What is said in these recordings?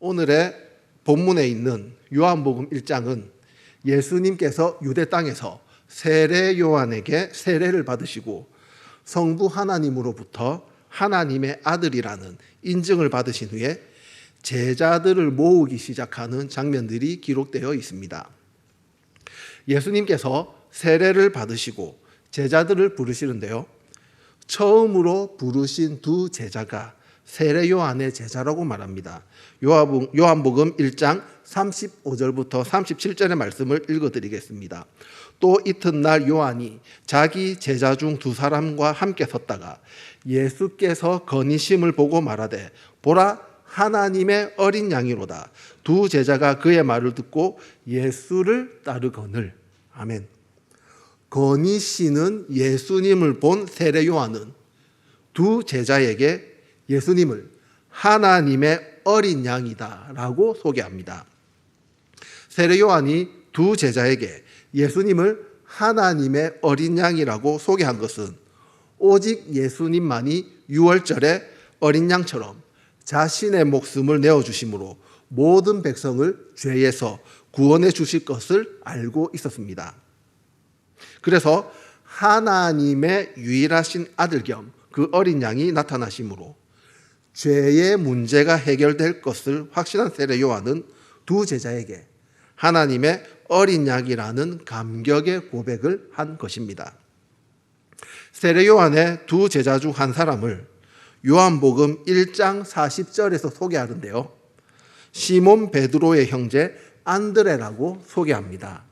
오늘의 본문에 있는 요한복음 1장은 예수님께서 유대 땅에서 세례 요한에게 세례를 받으시고 성부 하나님으로부터 하나님의 아들이라는 인증을 받으신 후에 제자들을 모으기 시작하는 장면들이 기록되어 있습니다. 예수님께서 세례를 받으시고 제자들을 부르시는데요, 처음으로 부르신 두 제자가 세례 요한의 제자라고 말합니다. 요한복음 1장 35절부터 37절의 말씀을 읽어드리겠습니다. 또 이튿날 요한이 자기 제자 중 두 사람과 함께 섰다가 예수께서 거니심을 보고 말하되 보라 하나님의 어린 양이로다. 두 제자가 그의 말을 듣고 예수를 따르거늘. 아멘. 거니시는 예수님을 본 세례 요한은 두 제자에게 예수님을 하나님의 어린 양이다 라고 소개합니다. 세례 요한이 두 제자에게 예수님을 하나님의 어린 양이라고 소개한 것은 오직 예수님만이 유월절에 어린 양처럼 자신의 목숨을 내어주심으로 모든 백성을 죄에서 구원해 주실 것을 알고 있었습니다. 그래서 하나님의 유일하신 아들 겸 그 어린 양이 나타나심으로 죄의 문제가 해결될 것을 확신한 세례 요한은 두 제자에게 하나님의 어린 양이라는 감격의 고백을 한 것입니다. 세례 요한의 두 제자 중 한 사람을 요한복음 1장 40절에서 소개하는데요, 시몬 베드로의 형제 안드레라고 소개합니다.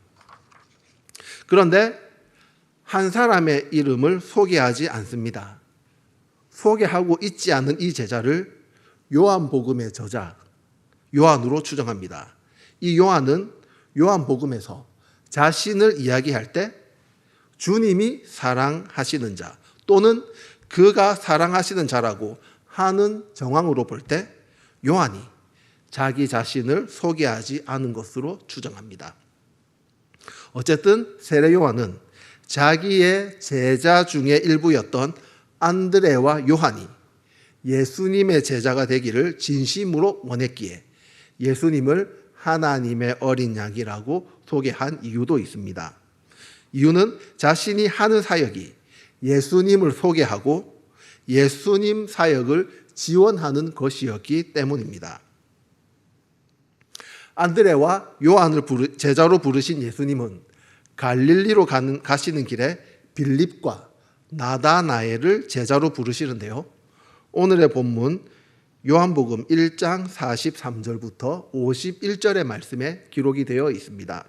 그런데 한 사람의 이름을 소개하지 않습니다. 소개하고 있지 않은 이 제자를 요한복음의 저자 요한으로 추정합니다. 이 요한은 요한복음에서 자신을 이야기할 때 주님이 사랑하시는 자 또는 그가 사랑하시는 자라고 하는 정황으로 볼 때 요한이 자기 자신을 소개하지 않은 것으로 추정합니다. 어쨌든 세례 요한은 자기의 제자 중에 일부였던 안드레와 요한이 예수님의 제자가 되기를 진심으로 원했기에 예수님을 하나님의 어린 양이라고 소개한 이유도 있습니다. 이유는 자신이 하는 사역이 예수님을 소개하고 예수님 사역을 지원하는 것이었기 때문입니다. 안드레와 요한을 제자로 부르신 예수님은 갈릴리로 가시는 길에 빌립과 나다나엘을 제자로 부르시는데요, 오늘의 본문 요한복음 1장 43절부터 51절의 말씀에 기록이 되어 있습니다.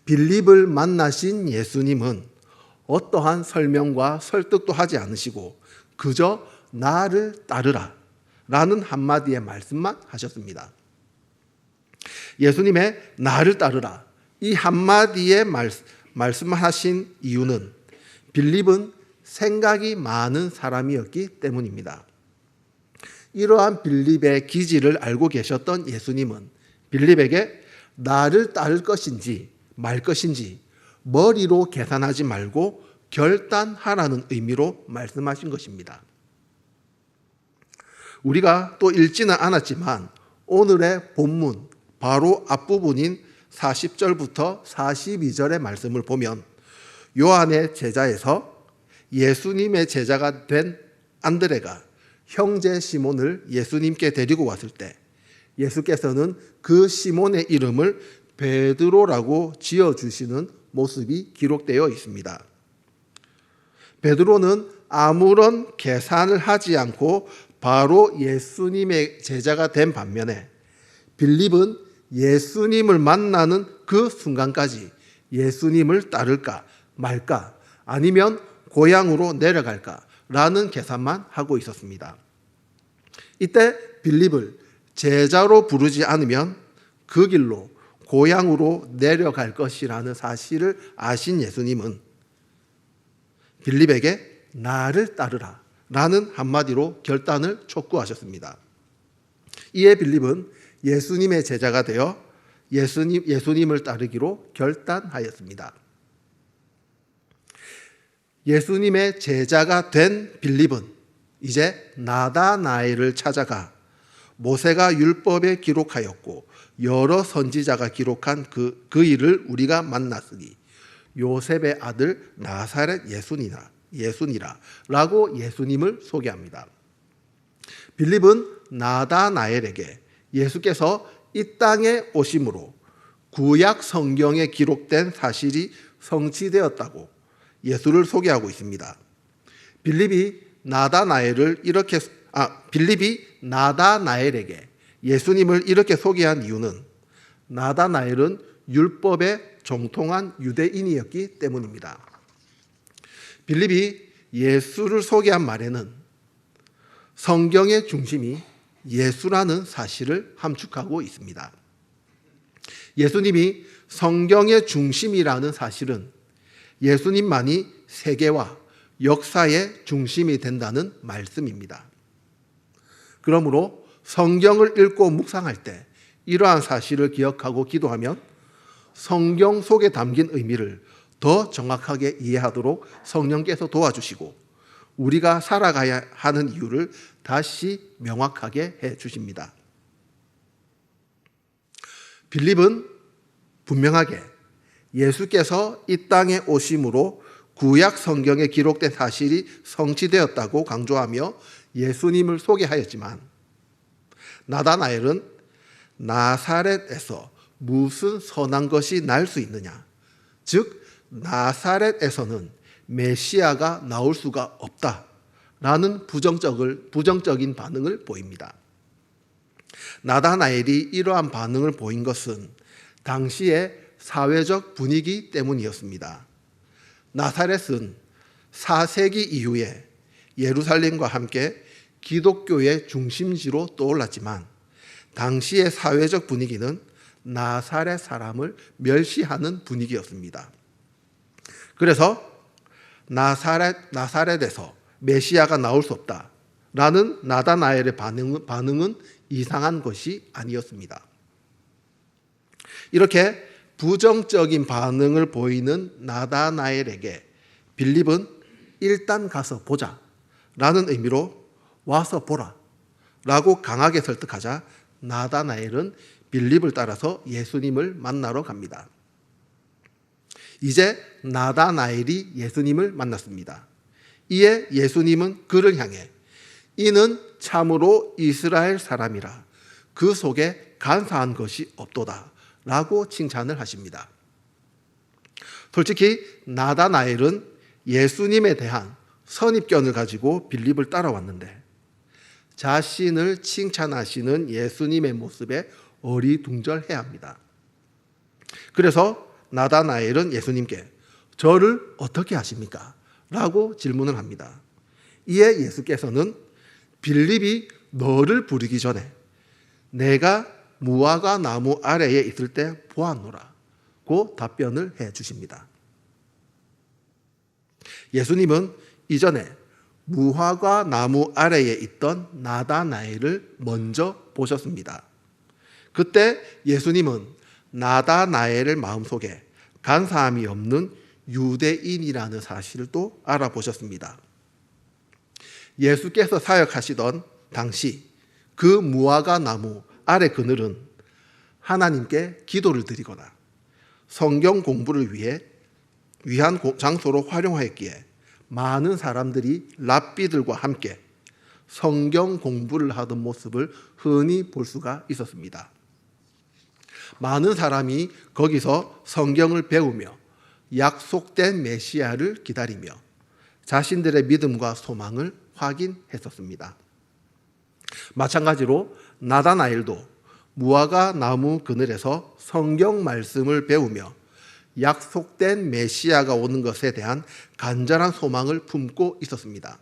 빌립을 만나신 예수님은 어떠한 설명과 설득도 하지 않으시고 그저 나를 따르라 라는 한마디의 말씀만 하셨습니다. 예수님의 나를 따르라 이 한마디의 말씀만 하신 이유는 빌립은 생각이 많은 사람이었기 때문입니다. 이러한 빌립의 기질을 알고 계셨던 예수님은 빌립에게 나를 따를 것인지 말 것인지 머리로 계산하지 말고 결단하라는 의미로 말씀하신 것입니다. 우리가 또 읽지는 않았지만 오늘의 본문 바로 앞부분인 40절부터 42절의 말씀을 보면 요한의 제자에서 예수님의 제자가 된 안드레가 형제 시몬을 예수님께 데리고 왔을 때 예수께서는 그 시몬의 이름을 베드로라고 지어주시는 모습이 기록되어 있습니다. 베드로는 아무런 계산을 하지 않고 바로 예수님의 제자가 된 반면에 빌립은 예수님을 만나는 그 순간까지 예수님을 따를까 말까 아니면 고향으로 내려갈까 라는 계산만 하고 있었습니다. 이때 빌립을 제자로 부르지 않으면 그 길로 고향으로 내려갈 것이라는 사실을 아신 예수님은 빌립에게 나를 따르라 라는 한마디로 결단을 촉구하셨습니다. 이에 빌립은 예수님의 제자가 되어 예수님을 따르기로 결단하였습니다. 예수님의 제자가 된 빌립은 이제 나다나엘을 찾아가 모세가 율법에 기록하였고 여러 선지자가 기록한 그 일을 우리가 만났으니 요셉의 아들 나사렛 예수니라 라고 예수님을 소개합니다. 빌립은 나다나엘에게 예수께서 이 땅에 오심으로 구약 성경에 기록된 사실이 성취되었다고 예수를 소개하고 있습니다. 빌립이 나다나엘에게 예수님을 이렇게 소개한 이유는 나다나엘은 율법에 정통한 유대인이었기 때문입니다. 빌립이 예수를 소개한 말에는 성경의 중심이 예수라는 사실을 함축하고 있습니다. 예수님이 성경의 중심이라는 사실은 예수님만이 세계와 역사의 중심이 된다는 말씀입니다. 그러므로 성경을 읽고 묵상할 때 이러한 사실을 기억하고 기도하면 성경 속에 담긴 의미를 더 정확하게 이해하도록 성령께서 도와주시고 우리가 살아가야 하는 이유를 다시 명확하게 해 주십니다. 빌립은 분명하게 예수께서 이 땅에 오심으로 구약 성경에 기록된 사실이 성취되었다고 강조하며 예수님을 소개하였지만 나다나엘은 나사렛에서 무슨 선한 것이 날 수 있느냐, 즉 나사렛에서는 메시아가 나올 수가 없다라는 부정적인 반응을 보입니다. 나다나엘이 이러한 반응을 보인 것은 당시의 사회적 분위기 때문이었습니다. 나사렛은 4세기 이후에 예루살렘과 함께 기독교의 중심지로 떠올랐지만 당시의 사회적 분위기는 나사렛 사람을 멸시하는 분위기였습니다. 그래서 나사렛에서 메시아가 나올 수 없다라는 나다나엘의 반응은 이상한 것이 아니었습니다. 이렇게 부정적인 반응을 보이는 나다나엘에게 빌립은 일단 가서 보자 라는 의미로 와서 보라 라고 강하게 설득하자 나다나엘은 빌립을 따라서 예수님을 만나러 갑니다. 이제 나다나엘이 예수님을 만났습니다. 이에 예수님은 그를 향해 이는 참으로 이스라엘 사람이라 그 속에 간사한 것이 없도다 라고 칭찬을 하십니다. 솔직히 나다나엘은 예수님에 대한 선입견을 가지고 빌립을 따라왔는데 자신을 칭찬하시는 예수님의 모습에 어리둥절해야 합니다. 그래서 나다나엘은 예수님께 저를 어떻게 아십니까? 라고 질문을 합니다. 이에 예수께서는 빌립이 너를 부르기 전에 내가 무화과 나무 아래에 있을 때 보았노라고 답변을 해 주십니다. 예수님은 이전에 무화과 나무 아래에 있던 나다나엘을 먼저 보셨습니다. 그때 예수님은 나다나엘의 마음속에 간사함이 없는 유대인이라는 사실을 또 알아보셨습니다. 예수께서 사역하시던 당시 그 무화과 나무 아래 그늘은 하나님께 기도를 드리거나 성경 공부를 위한 장소로 활용하였기에 많은 사람들이 랍비들과 함께 성경 공부를 하던 모습을 흔히 볼 수가 있었습니다. 많은 사람이 거기서 성경을 배우며 약속된 메시아를 기다리며 자신들의 믿음과 소망을 확인했었습니다. 마찬가지로 나다나엘도 무화과 나무 그늘에서 성경 말씀을 배우며 약속된 메시아가 오는 것에 대한 간절한 소망을 품고 있었습니다.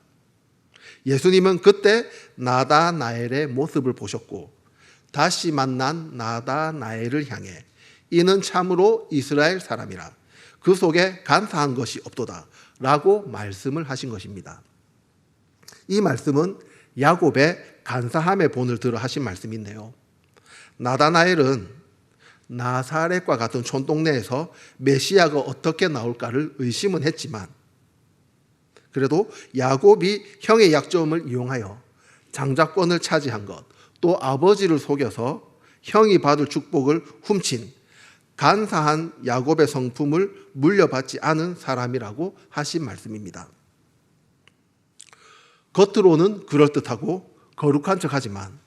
예수님은 그때 나다나엘의 모습을 보셨고 다시 만난 나다나엘을 향해 이는 참으로 이스라엘 사람이라 그 속에 간사한 것이 없도다 라고 말씀을 하신 것입니다. 이 말씀은 야곱의 간사함의 본을 들어 하신 말씀인데요. 나다나엘은 나사렛과 같은 촌동네에서 메시아가 어떻게 나올까를 의심은 했지만 그래도 야곱이 형의 약점을 이용하여 장자권을 차지한 것, 또 아버지를 속여서 형이 받을 축복을 훔친 간사한 야곱의 성품을 물려받지 않은 사람이라고 하신 말씀입니다. 겉으로는 그럴듯하고 거룩한 척하지만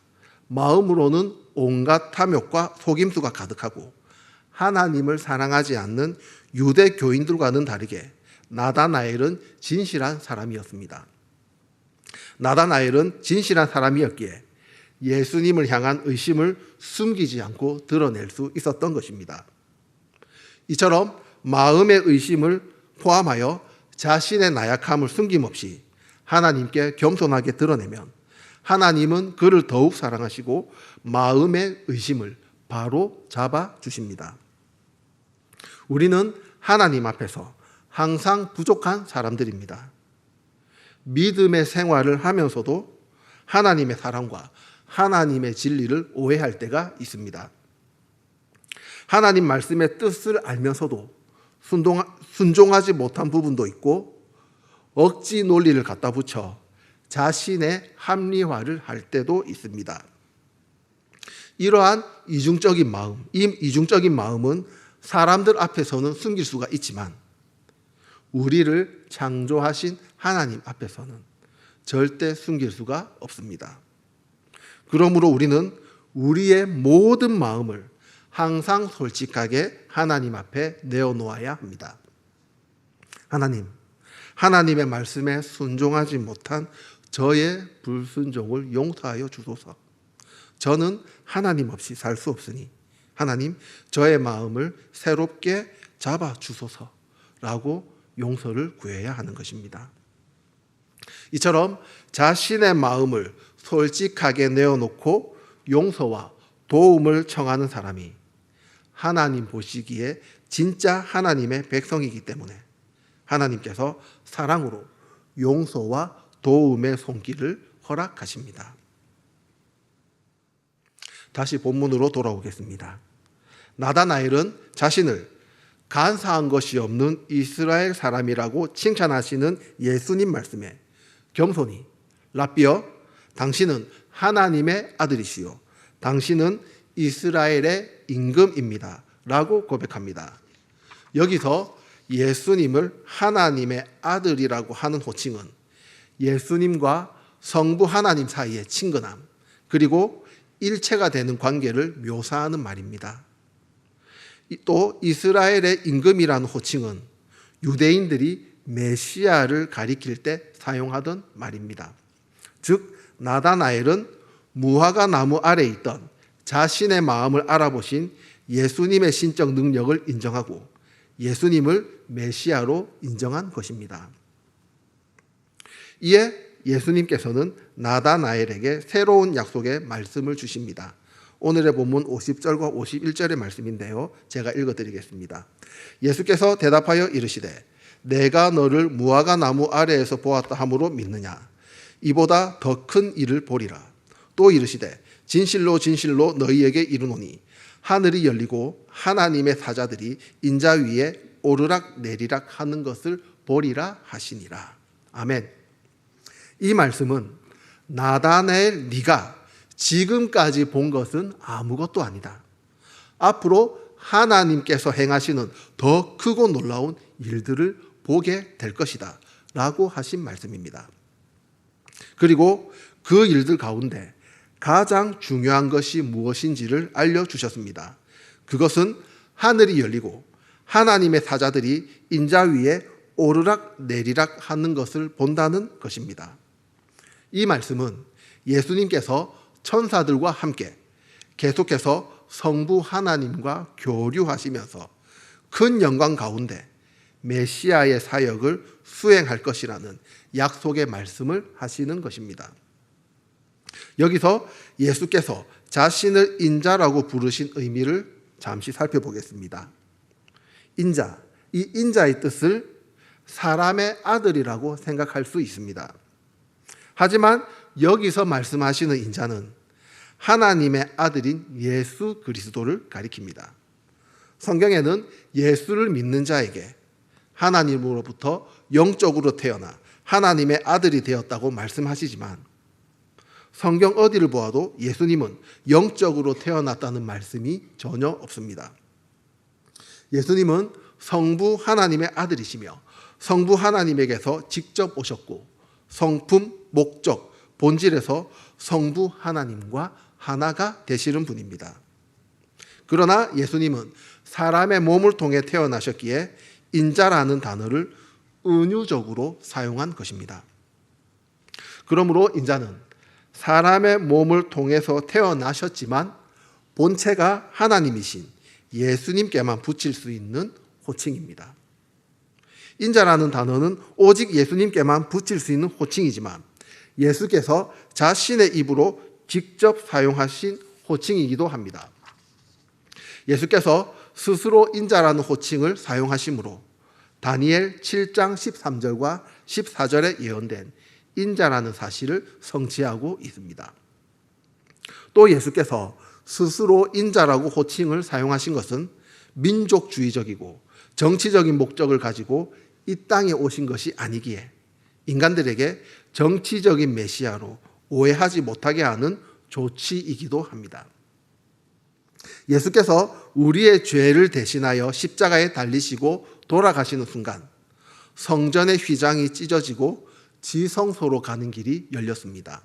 마음으로는 온갖 탐욕과 속임수가 가득하고 하나님을 사랑하지 않는 유대 교인들과는 다르게 나다나엘은 진실한 사람이었습니다. 나다나엘은 진실한 사람이었기에 예수님을 향한 의심을 숨기지 않고 드러낼 수 있었던 것입니다. 이처럼 마음의 의심을 포함하여 자신의 나약함을 숨김없이 하나님께 겸손하게 드러내면 하나님은 그를 더욱 사랑하시고 마음의 의심을 바로 잡아주십니다. 우리는 하나님 앞에서 항상 부족한 사람들입니다. 믿음의 생활을 하면서도 하나님의 사랑과 하나님의 진리를 오해할 때가 있습니다. 하나님 말씀의 뜻을 알면서도 순종하지 못한 부분도 있고 억지 논리를 갖다 붙여 자신의 합리화를 할 때도 있습니다. 이러한 이중적인 마음은 사람들 앞에서는 숨길 수가 있지만 우리를 창조하신 하나님 앞에서는 절대 숨길 수가 없습니다. 그러므로 우리는 우리의 모든 마음을 항상 솔직하게 하나님 앞에 내어놓아야 합니다. 하나님의 말씀에 순종하지 못한 저의 불순종을 용서하여 주소서. 저는 하나님 없이 살 수 없으니 하나님 저의 마음을 새롭게 잡아 주소서라고 용서를 구해야 하는 것입니다. 이처럼 자신의 마음을 솔직하게 내어놓고 용서와 도움을 청하는 사람이 하나님 보시기에 진짜 하나님의 백성이기 때문에 하나님께서 사랑으로 용서와 도움의 손길을 허락하십니다. 다시 본문으로 돌아오겠습니다. 나다나엘은 자신을 간사한 것이 없는 이스라엘 사람이라고 칭찬하시는 예수님 말씀에 겸손히 라삐어 당신은 하나님의 아들이시요 당신은 이스라엘의 임금입니다 라고 고백합니다. 여기서 예수님을 하나님의 아들이라고 하는 호칭은 예수님과 성부 하나님 사이의 친근함 그리고 일체가 되는 관계를 묘사하는 말입니다. 또 이스라엘의 임금이라는 호칭은 유대인들이 메시아를 가리킬 때 사용하던 말입니다. 즉 나다나엘은 무화과 나무 아래에 있던 자신의 마음을 알아보신 예수님의 신적 능력을 인정하고 예수님을 메시아로 인정한 것입니다. 이에 예수님께서는 나다나엘에게 새로운 약속의 말씀을 주십니다. 오늘의 본문 50절과 51절의 말씀인데요. 제가 읽어드리겠습니다. 예수께서 대답하여 이르시되 내가 너를 무화과 나무 아래에서 보았다 함으로 믿느냐? 이보다 더 큰 일을 보리라. 또 이르시되 진실로 진실로 너희에게 이르노니 하늘이 열리고 하나님의 사자들이 인자 위에 오르락 내리락 하는 것을 보리라 하시니라. 아멘. 이 말씀은 나다나엘 네가 지금까지 본 것은 아무것도 아니다. 앞으로 하나님께서 행하시는 더 크고 놀라운 일들을 보게 될 것이다 라고 하신 말씀입니다. 그리고 그 일들 가운데 가장 중요한 것이 무엇인지를 알려주셨습니다. 그것은 하늘이 열리고 하나님의 사자들이 인자 위에 오르락 내리락 하는 것을 본다는 것입니다. 이 말씀은 예수님께서 천사들과 함께 계속해서 성부 하나님과 교류하시면서 큰 영광 가운데 메시아의 사역을 수행할 것이라는 약속의 말씀을 하시는 것입니다. 여기서 예수께서 자신을 인자라고 부르신 의미를 잠시 살펴보겠습니다. 인자, 이 인자의 뜻을 사람의 아들이라고 생각할 수 있습니다. 하지만 여기서 말씀하시는 인자는 하나님의 아들인 예수 그리스도를 가리킵니다. 성경에는 예수를 믿는 자에게 하나님으로부터 영적으로 태어나 하나님의 아들이 되었다고 말씀하시지만 성경 어디를 보아도 예수님은 영적으로 태어났다는 말씀이 전혀 없습니다. 예수님은 성부 하나님의 아들이시며 성부 하나님에게서 직접 오셨고 성품, 목적, 본질에서 성부 하나님과 하나가 되시는 분입니다. 그러나 예수님은 사람의 몸을 통해 태어나셨기에 인자라는 단어를 은유적으로 사용한 것입니다. 그러므로 인자는 사람의 몸을 통해서 태어나셨지만 본체가 하나님이신 예수님께만 붙일 수 있는 호칭입니다. 인자라는 단어는 오직 예수님께만 붙일 수 있는 호칭이지만 예수께서 자신의 입으로 직접 사용하신 호칭이기도 합니다. 예수께서 스스로 인자라는 호칭을 사용하시므로 다니엘 7장 13절과 14절에 예언된 인자라는 사실을 성취하고 있습니다. 또 예수께서 스스로 인자라고 호칭을 사용하신 것은 민족주의적이고 정치적인 목적을 가지고 이 땅에 오신 것이 아니기에 인간들에게 정치적인 메시아로 오해하지 못하게 하는 조치이기도 합니다. 예수께서 우리의 죄를 대신하여 십자가에 달리시고 돌아가시는 순간 성전의 휘장이 찢어지고 지성소로 가는 길이 열렸습니다.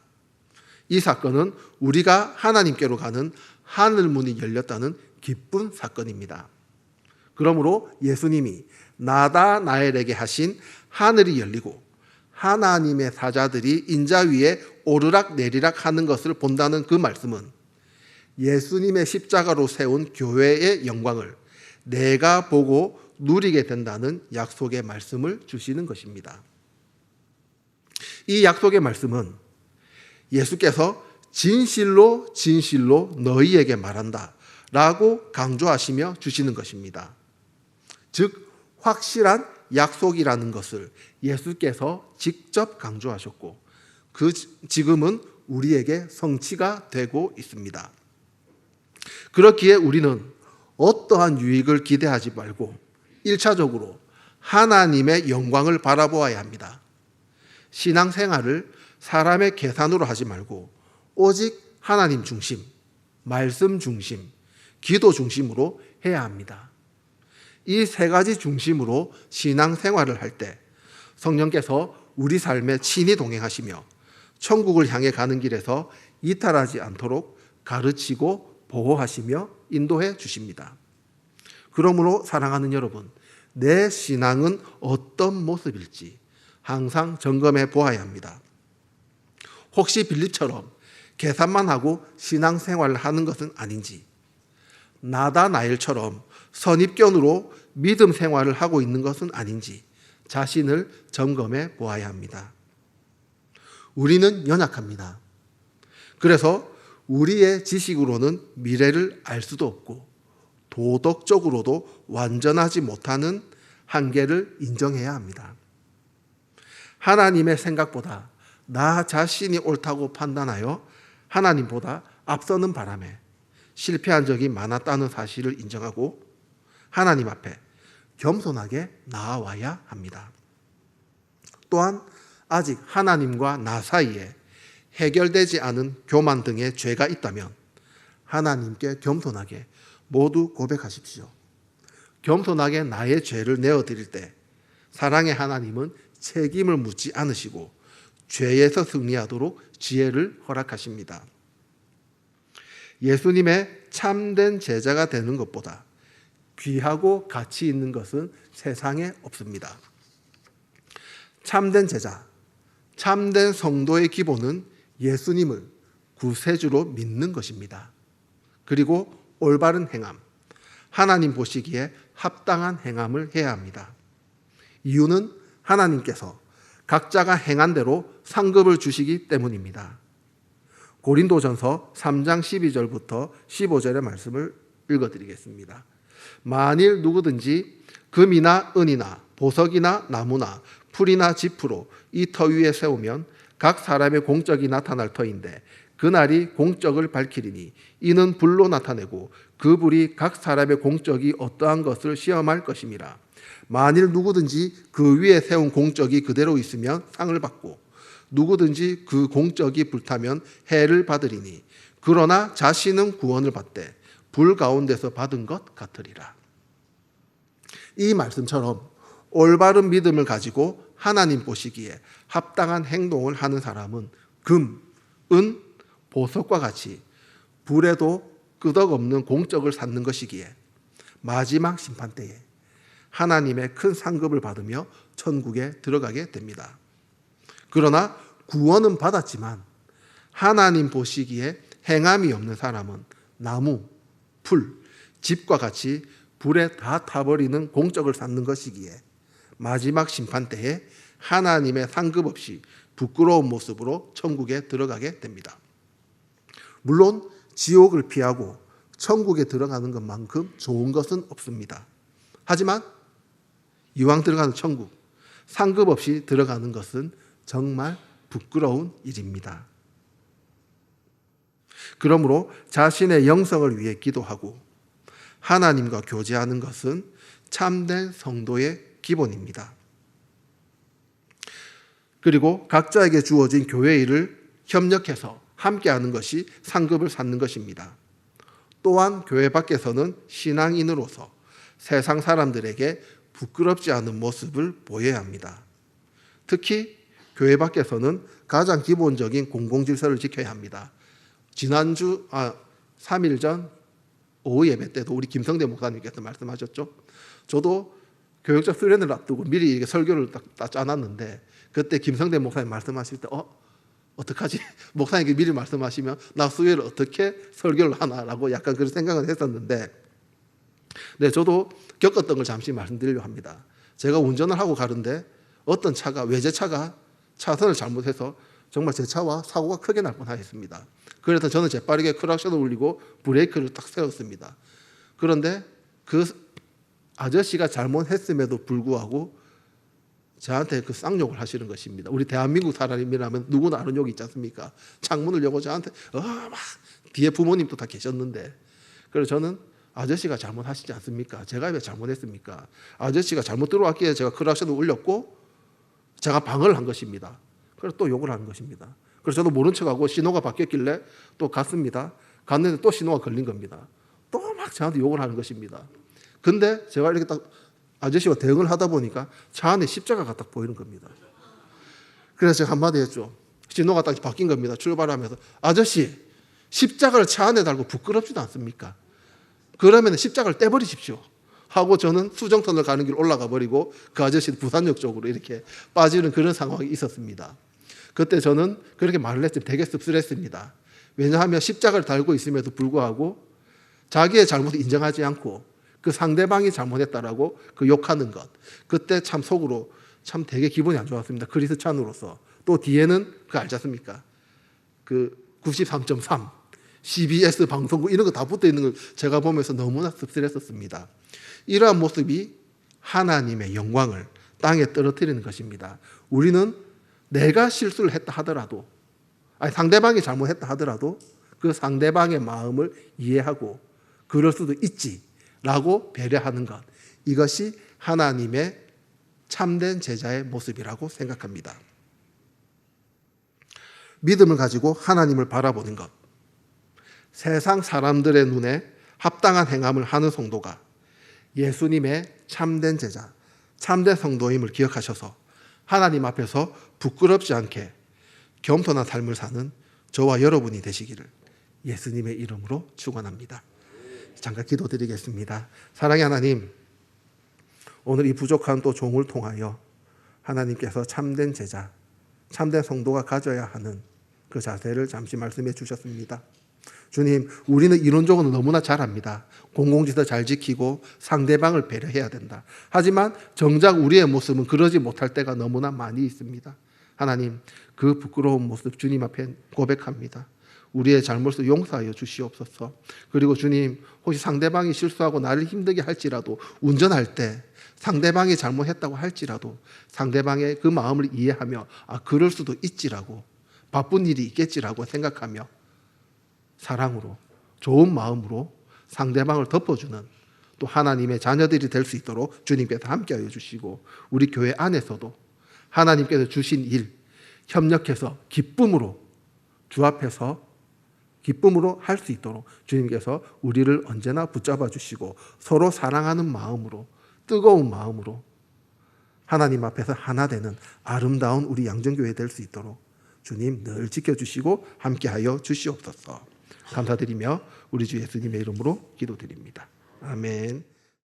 이 사건은 우리가 하나님께로 가는 하늘문이 열렸다는 기쁜 사건입니다. 그러므로 예수님이 나다나엘에게 하신 하늘이 열리고 하나님의 사자들이 인자 위에 오르락 내리락 하는 것을 본다는 그 말씀은 예수님의 십자가로 세운 교회의 영광을 내가 보고 누리게 된다는 약속의 말씀을 주시는 것입니다. 이 약속의 말씀은 예수께서 진실로 진실로 너희에게 말한다 라고 강조하시며 주시는 것입니다. 즉 확실한 약속이라는 것을 예수께서 직접 강조하셨고 지금은 우리에게 성취가 되고 있습니다. 그렇기에 우리는 어떠한 유익을 기대하지 말고 1차적으로 하나님의 영광을 바라보아야 합니다. 신앙생활을 사람의 계산으로 하지 말고 오직 하나님 중심, 말씀 중심, 기도 중심으로 해야 합니다. 이 세 가지 중심으로 신앙생활을 할 때 성령께서 우리 삶에 친히 동행하시며 천국을 향해 가는 길에서 이탈하지 않도록 가르치고 보호하시며 인도해 주십니다. 그러므로 사랑하는 여러분, 내 신앙은 어떤 모습일지 항상 점검해 보아야 합니다. 혹시 빌립처럼 계산만 하고 신앙생활을 하는 것은 아닌지, 나다나엘처럼 선입견으로 믿음 생활을 하고 있는 것은 아닌지 자신을 점검해 보아야 합니다. 우리는 연약합니다. 그래서 우리의 지식으로는 미래를 알 수도 없고 도덕적으로도 완전하지 못하는 한계를 인정해야 합니다. 하나님의 생각보다 나 자신이 옳다고 판단하여 하나님보다 앞서는 바람에 실패한 적이 많았다는 사실을 인정하고 하나님 앞에 겸손하게 나아와야 합니다. 또한 아직 하나님과 나 사이에 해결되지 않은 교만 등의 죄가 있다면 하나님께 겸손하게 모두 고백하십시오. 겸손하게 나의 죄를 내어드릴 때 사랑의 하나님은 책임을 묻지 않으시고 죄에서 승리하도록 지혜를 허락하십니다. 예수님의 참된 제자가 되는 것보다 귀하고 가치 있는 것은 세상에 없습니다. 참된 제자, 참된 성도의 기본은 예수님을 구세주로 믿는 것입니다. 그리고 올바른 행함, 하나님 보시기에 합당한 행함을 해야 합니다. 이유는 하나님께서 각자가 행한 대로 상급을 주시기 때문입니다. 고린도전서 3장 12절부터 15절의 말씀을 읽어드리겠습니다. 만일 누구든지 금이나 은이나 보석이나 나무나 풀이나 지프로 이 터 위에 세우면 각 사람의 공적이 나타날 터인데 그날이 공적을 밝히리니 이는 불로 나타내고 그 불이 각 사람의 공적이 어떠한 것을 시험할 것임이라. 만일 누구든지 그 위에 세운 공적이 그대로 있으면 상을 받고 누구든지 그 공적이 불타면 해를 받으리니 그러나 자신은 구원을 받되 불 가운데서 받은 것 같으리라. 이 말씀처럼 올바른 믿음을 가지고 하나님 보시기에 합당한 행동을 하는 사람은 금, 은, 보석과 같이 불에도 끄덕없는 공적을 쌓는 것이기에 마지막 심판 때에 하나님의 큰 상급을 받으며 천국에 들어가게 됩니다. 그러나 구원은 받았지만 하나님 보시기에 행함이 없는 사람은 나무, 풀, 집과 같이 불에 다 타버리는 공적을 쌓는 것이기에 마지막 심판 때에 하나님의 상급 없이 부끄러운 모습으로 천국에 들어가게 됩니다. 물론 지옥을 피하고 천국에 들어가는 것만큼 좋은 것은 없습니다. 하지만 이왕 들어가는 천국, 상급 없이 들어가는 것은 정말 부끄러운 일입니다. 그러므로 자신의 영성을 위해 기도하고 하나님과 교제하는 것은 참된 성도의 기본입니다. 그리고 각자에게 주어진 교회 일을 협력해서 함께하는 것이 상급을 쌓는 것입니다. 또한 교회 밖에서는 신앙인으로서 세상 사람들에게 부끄럽지 않은 모습을 보여야 합니다. 특히 교회 밖에서는 가장 기본적인 공공질서를 지켜야 합니다. 지난주 3일 전 오후 예배 때도 우리 김성대 목사님께서 말씀하셨죠. 저도 교육적 수련을 앞두고 미리 이렇게 설교를 딱 짜놨는데 그때 김성대 목사님 말씀하실 때 어떡하지? 목사님께 미리 말씀하시면 나 수요일에 어떻게 설교를 하나라고 약간 그런 생각을 했었는데 네, 저도 겪었던 걸 잠시 말씀드리려고 합니다. 제가 운전을 하고 가는데 어떤 차가 외제차가 차선을 잘못해서 정말 제 차와 사고가 크게 날 뻔하였습니다. 그래서 저는 재빠르게 크락션을 울리고 브레이크를 딱 세웠습니다. 그런데 그 아저씨가 잘못했음에도 불구하고 저한테 그 쌍욕을 하시는 것입니다. 우리 대한민국 사람이라면 누구나 아는 욕이 있지 않습니까? 창문을 열고 저한테 막 뒤에 부모님도 다 계셨는데 그래서 저는 아저씨가 잘못하시지 않습니까? 제가 왜 잘못했습니까? 아저씨가 잘못 들어왔기에 제가 크락션을 울렸고 제가 방어를 한 것입니다. 그래서 또 욕을 하는 것입니다. 그래서 저도 모른 척하고 신호가 바뀌었길래 또 갔습니다. 갔는데 또 신호가 걸린 겁니다. 또 막 저한테 욕을 하는 것입니다. 근데 제가 이렇게 딱 아저씨와 대응을 하다 보니까 차 안에 십자가가 딱 보이는 겁니다. 그래서 제가 한마디 했죠. 신호가 딱 바뀐 겁니다. 출발하면서 아저씨 십자가를 차 안에 달고 부끄럽지도 않습니까? 그러면 십자가를 떼버리십시오 하고 저는 수정터널 가는 길 올라가 버리고 그 아저씨는 부산역 쪽으로 이렇게 빠지는 그런 상황이 있었습니다. 그때 저는 그렇게 말을 했지만 되게 씁쓸했습니다. 왜냐하면 십자가를 달고 있음에도 불구하고 자기의 잘못을 인정하지 않고 그 상대방이 잘못했다라고 그 욕하는 것, 그때 참 속으로 참 되게 기분이 안 좋았습니다. 크리스찬으로서. 또 뒤에는 그 알지 않습니까? 그 93.3 CBS 방송국 이런 거 다 붙어 있는 걸 제가 보면서 너무나 씁쓸했었습니다. 이러한 모습이 하나님의 영광을 땅에 떨어뜨리는 것입니다. 우리는 내가 실수를 했다 하더라도 상대방이 잘못했다 하더라도 그 상대방의 마음을 이해하고 그럴 수도 있지라고 배려하는 것, 이것이 하나님의 참된 제자의 모습이라고 생각합니다. 믿음을 가지고 하나님을 바라보는 것, 세상 사람들의 눈에 합당한 행함을 하는 성도가 예수님의 참된 제자, 참된 성도임을 기억하셔서 하나님 앞에서 부끄럽지 않게 겸손한 삶을 사는 저와 여러분이 되시기를 예수님의 이름으로 축원합니다. 잠깐 기도드리겠습니다. 사랑의 하나님, 오늘 이 부족한 또 종을 통하여 하나님께서 참된 제자, 참된 성도가 가져야 하는 그 자세를 잠시 말씀해 주셨습니다. 주님, 우리는 이론적으로 너무나 잘합니다. 공공질서 잘 지키고 상대방을 배려해야 된다. 하지만 정작 우리의 모습은 그러지 못할 때가 너무나 많이 있습니다. 하나님, 그 부끄러운 모습 주님 앞에 고백합니다. 우리의 잘못을 용서하여 주시옵소서. 그리고 주님, 혹시 상대방이 실수하고 나를 힘들게 할지라도 운전할 때 상대방이 잘못했다고 할지라도 상대방의 그 마음을 이해하며 그럴 수도 있지라고, 바쁜 일이 있겠지라고 생각하며 사랑으로, 좋은 마음으로 상대방을 덮어주는 또 하나님의 자녀들이 될 수 있도록 주님께서 함께하여 주시고, 우리 교회 안에서도 하나님께서 주신 일, 협력해서 기쁨으로 주 앞에서 기쁨으로 할 수 있도록 주님께서 우리를 언제나 붙잡아 주시고 서로 사랑하는 마음으로 뜨거운 마음으로 하나님 앞에서 하나 되는 아름다운 우리 양정교회 될 수 있도록 주님 늘 지켜주시고 함께하여 주시옵소서. 감사드리며 우리 주 예수님의 이름으로 기도드립니다. 아멘.